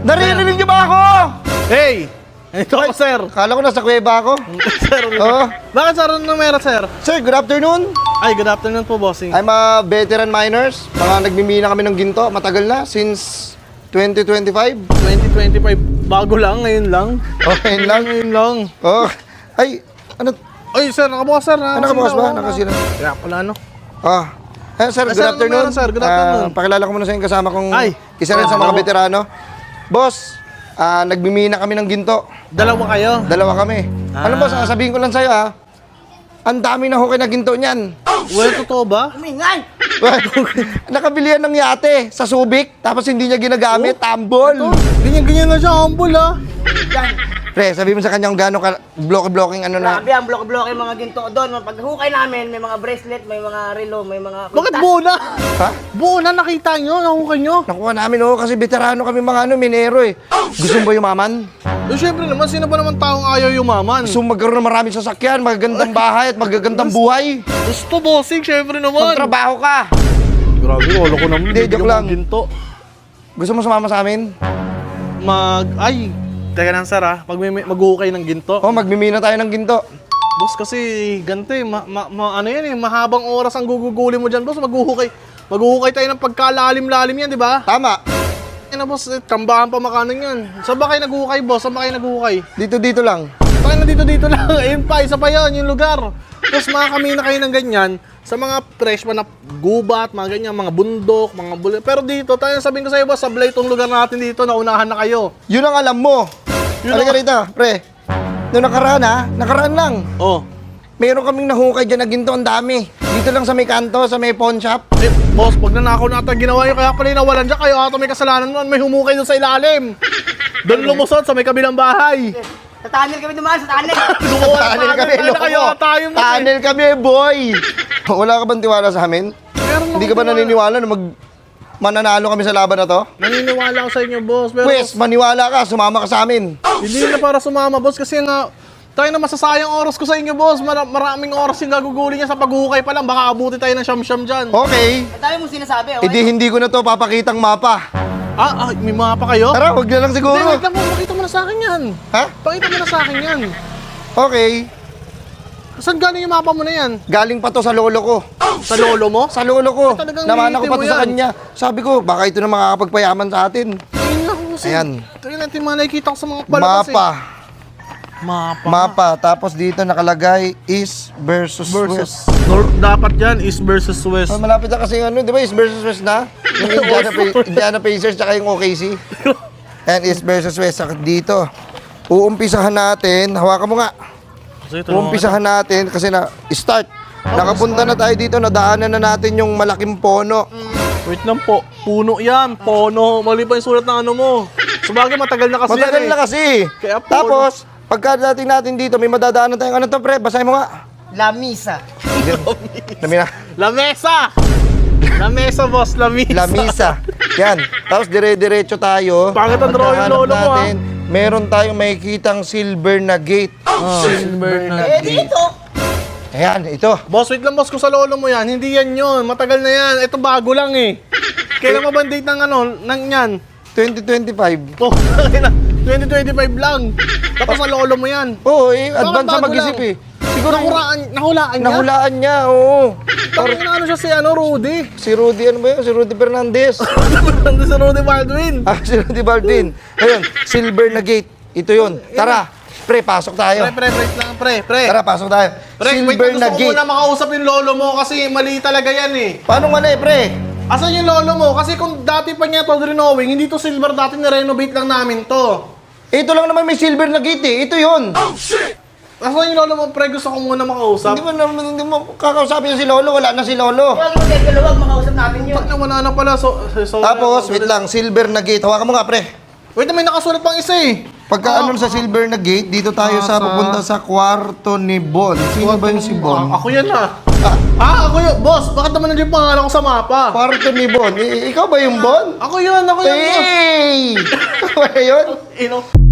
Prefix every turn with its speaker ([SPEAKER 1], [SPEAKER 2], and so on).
[SPEAKER 1] Naririnig niyo ba ako?
[SPEAKER 2] Hey! Ito ako, sir.
[SPEAKER 1] Kala ko nasa kuweba ako.
[SPEAKER 2] Sir,
[SPEAKER 1] Oo.
[SPEAKER 2] bakit sir ang numero, sir?
[SPEAKER 1] Sir, good afternoon.
[SPEAKER 2] Ay, good afternoon po, bossing.
[SPEAKER 1] I'm a veteran miners. Mga nagmimina kami ng ginto. Matagal na, since 2025.
[SPEAKER 2] 2025, bago lang, ngayon lang.
[SPEAKER 1] Okay lang.
[SPEAKER 2] Ngayon lang.
[SPEAKER 1] Oh. Ay, ano?
[SPEAKER 2] Ay, sir, nakabukas, sir.
[SPEAKER 1] Nakabukas ba? Nakasila.
[SPEAKER 2] Kaya pala, no?
[SPEAKER 1] Ah. Sir, good
[SPEAKER 2] sir,
[SPEAKER 1] afternoon.
[SPEAKER 2] ano meron, sir? Good afternoon.
[SPEAKER 1] Pakilala ko muna sa inyo kasama kong
[SPEAKER 2] Ay.
[SPEAKER 1] isa rin sa mga veterano. Boss, nagmimina kami ng ginto.
[SPEAKER 2] Dalawa kayo?
[SPEAKER 1] Dalawa kami. Ano boss, sasabihin ko lang sa'yo ang dami na hukay na ginto niyan.
[SPEAKER 2] Well, totoo ba?
[SPEAKER 3] Umingay!
[SPEAKER 1] Nakabilihan ng yate sa Subic, tapos hindi niya ginagamit, tambol.
[SPEAKER 2] Ganyan-ganyan na siya, humble, ah.
[SPEAKER 3] Yan.
[SPEAKER 1] Pre, sabi mo sa kanya kung gaano ka blocking ano na.
[SPEAKER 3] Grabe ang bloke-bloke yung mga ginto doon. Pag hukay namin, may mga bracelet, may mga relo, may mga...
[SPEAKER 2] Bakit
[SPEAKER 3] kwintas.
[SPEAKER 2] buo na?
[SPEAKER 1] Ha?
[SPEAKER 2] Buo na, nakita nyo, nahukay nyo.
[SPEAKER 1] Nakuha namin kasi veterano kami mga minero eh. Gusto mo ba yumaman?
[SPEAKER 2] Eh, syempre naman, sino ba naman taong ayaw yumaman?
[SPEAKER 1] Gusto mo magkaroon ng maraming sasakyan, magagandang bahay at magagandang buhay?
[SPEAKER 2] Gusto, bossing, syempre naman.
[SPEAKER 1] Magtrabaho ka.
[SPEAKER 2] Grabe, wala ko naman.
[SPEAKER 1] Hindi, joke lang.
[SPEAKER 2] Ginto.
[SPEAKER 1] Gusto mo sumama sa amin?
[SPEAKER 2] Ay, teka lang, sir, ha. Mag-uhukay ng ginto.
[SPEAKER 1] Oh, magmimina tayo ng ginto.
[SPEAKER 2] Boss, kasi ganito eh, ano yan eh, mahabang oras ang guguguli mo dyan, boss. Mag-uhukay tayo ng pagkalalim-lalim yan, di ba?
[SPEAKER 1] Tama.
[SPEAKER 2] Yan na, boss, tambahan pa makanan yan. Saan ba kayo nag-uhukay, boss? Saan ba kayo nag-uhukay?
[SPEAKER 1] Dito lang.
[SPEAKER 2] Tayo na dito lang. Ayun pa, isa pa yan, yung lugar. Tapos makakamina kayo ng ganyan sa mga fresh pa na gubat, mga ganyan, mga bundok, mga bulit. Pero dito, tayo sabihin ko sa iyo, boss, sablay itong lugar natin dito, naunahan na kayo.
[SPEAKER 1] Yun ang alam mo. Halika rito, pre. Noong nakaraan lang.
[SPEAKER 2] Oh.
[SPEAKER 1] Meron kaming nahukay dyan na ginto, ang dami. Dito lang sa may kanto, sa may pawn shop.
[SPEAKER 2] Eh, boss, pag nanakaw na ata ginawa yun, kaya pala nawalan dyan, kayo ata may kasalanan nun, may humukay doon sa ilalim. Doon lumusot sa may kabilang bahay.
[SPEAKER 3] Sa tunnel kami dumaan, sa tunnel.
[SPEAKER 1] Tunnel kami, tunnel kami, boy. Wala ka bang tiwala sa amin? Hindi ka ba naniniwala na mananalo kami sa laban na to?
[SPEAKER 2] Naniniwala ako sa inyo, boss. Pero
[SPEAKER 1] Pwes, maniwala ka, sumama ka sa amin.
[SPEAKER 2] hindi na para sumama, boss, kasi tayo na masasayang oras ko sa inyo, boss. Maraming oras yung gaguguli niya sa paghuhukay pa lang. Baka abuti tayo ng siyam-siyam dyan.
[SPEAKER 1] Okay.
[SPEAKER 3] Ang dami mong sinasabi, okay?
[SPEAKER 1] Hindi ko na to papakitang mapa.
[SPEAKER 2] May mga pa kayo?
[SPEAKER 1] Tara, wag na lang siguro.
[SPEAKER 2] Hindi, wait lang po. Pakita mo na sa akin yan.
[SPEAKER 1] Ha?
[SPEAKER 2] Pakita mo na sa akin yan.
[SPEAKER 1] Okay.
[SPEAKER 2] Saan galing yung mapa mo na yan?
[SPEAKER 1] Galing pa to sa lolo ko.
[SPEAKER 2] Sa lolo mo?
[SPEAKER 1] Sa lolo ko.
[SPEAKER 2] Talagang
[SPEAKER 1] Namana ko
[SPEAKER 2] niliti
[SPEAKER 1] pa
[SPEAKER 2] mo
[SPEAKER 1] to sa
[SPEAKER 2] yan.
[SPEAKER 1] kanya. Sabi ko, baka ito na makakapagpayaman sa atin.
[SPEAKER 2] Ayun na kasi.
[SPEAKER 1] Ayan.
[SPEAKER 2] Ito yung natin mga nakikita ko sa mga palabas
[SPEAKER 1] Mapa.
[SPEAKER 2] Mapa.
[SPEAKER 1] Mapa. Tapos dito nakalagay East versus West.
[SPEAKER 2] Dapat yan, East versus West.
[SPEAKER 1] Oh, malapit na kasi di ba East versus West na? Yung Indiana Pacers tsaka yung OKC. And East versus West. Saka dito. Uumpisahan natin. Hawakan mo nga. Uumpisahan natin kasi start. Nakapunta na tayo dito. Nadaanan na natin yung malaking pono.
[SPEAKER 2] Wait lang po. Puno yan. Pono. Mali pa yung sulat ng ano mo. Sabagay, matagal na kasi
[SPEAKER 1] Matagal
[SPEAKER 2] yan
[SPEAKER 1] na kasi.
[SPEAKER 2] Kaya pono.
[SPEAKER 1] Tapos, pagka dating natin dito, may madadaanan tayong ano to, pre? Basahin mo nga.
[SPEAKER 3] La Misa.
[SPEAKER 1] Dami na.
[SPEAKER 2] La Mesa! La Mesa, boss. La Mesa.
[SPEAKER 1] Lamisa. Yan. Tapos dire-diretso tayo.
[SPEAKER 2] Pangit ang drawing
[SPEAKER 1] Pagkahanap
[SPEAKER 2] lolo mo,
[SPEAKER 1] natin, meron tayong makikitang silver na gate.
[SPEAKER 2] Silver na.
[SPEAKER 3] Dito.
[SPEAKER 1] Ayan, ito.
[SPEAKER 2] Boss, wait lang, boss. Kung sa lolo mo yan, hindi yan yun. Matagal na yan. Ito bago lang eh. Kailan ba date ng ng yan?
[SPEAKER 1] 2025.
[SPEAKER 2] Oh, 2025 lang. Tapos sa lolo mo yan.
[SPEAKER 1] Oo, advance sa
[SPEAKER 2] bago
[SPEAKER 1] mag-isip
[SPEAKER 2] lang?
[SPEAKER 1] eh. Siguro
[SPEAKER 2] Nahulaan niya?
[SPEAKER 1] nahulaan niya, oo.
[SPEAKER 2] Parang ano siya si Rudy.
[SPEAKER 1] Si Rudy, ano ba yun? Si Rudy Fernandez.
[SPEAKER 2] Nandun si Rudy Baldwin.
[SPEAKER 1] Si Rudy Baldwin. Ayun, silver na gate. Ito yun. Tara, pre, pasok tayo.
[SPEAKER 2] Pre, wait lang, pre.
[SPEAKER 1] Tara, pasok tayo.
[SPEAKER 2] Pre, wait
[SPEAKER 1] Silver
[SPEAKER 2] lang,
[SPEAKER 1] na
[SPEAKER 2] gusto ko
[SPEAKER 1] gate.
[SPEAKER 2] muna makausap yung lolo mo kasi mali talaga yan eh.
[SPEAKER 1] Paano mali, pre?
[SPEAKER 2] Asan yung lolo mo? Kasi kung dati pa niya to renowing, hindi to silver, dati na-renovate lang namin to.
[SPEAKER 1] Ito lang naman may silver na gate eh. Ito yun.
[SPEAKER 2] Asan yung lolo mo, pre? Gusto ko muna makausap.
[SPEAKER 1] Hindi mo kakausapin si Lolo. Wala na si Lolo.
[SPEAKER 3] Huwag mo kayo dalawag, makausap natin yun.
[SPEAKER 2] Pag nawala na pala,
[SPEAKER 1] Tapos, wait lang. Silver na gate. Hawakan mo nga, pre.
[SPEAKER 2] Wait, may nakasulat pang isa eh.
[SPEAKER 1] Pagka ano sa silver na gate, dito tayo sa pupunta sa kwarto ni Bon. Sino ba yung si Bon?
[SPEAKER 2] Ako yan ah. Ako yun. Boss, bakit naman nandiyan pangalan ko sa mapa?
[SPEAKER 1] Kwarto ni Bon. Ikaw ba yung Bon?
[SPEAKER 2] Ako yun, boss.
[SPEAKER 1] Hey! Ikaw ba yun?
[SPEAKER 2] Ino.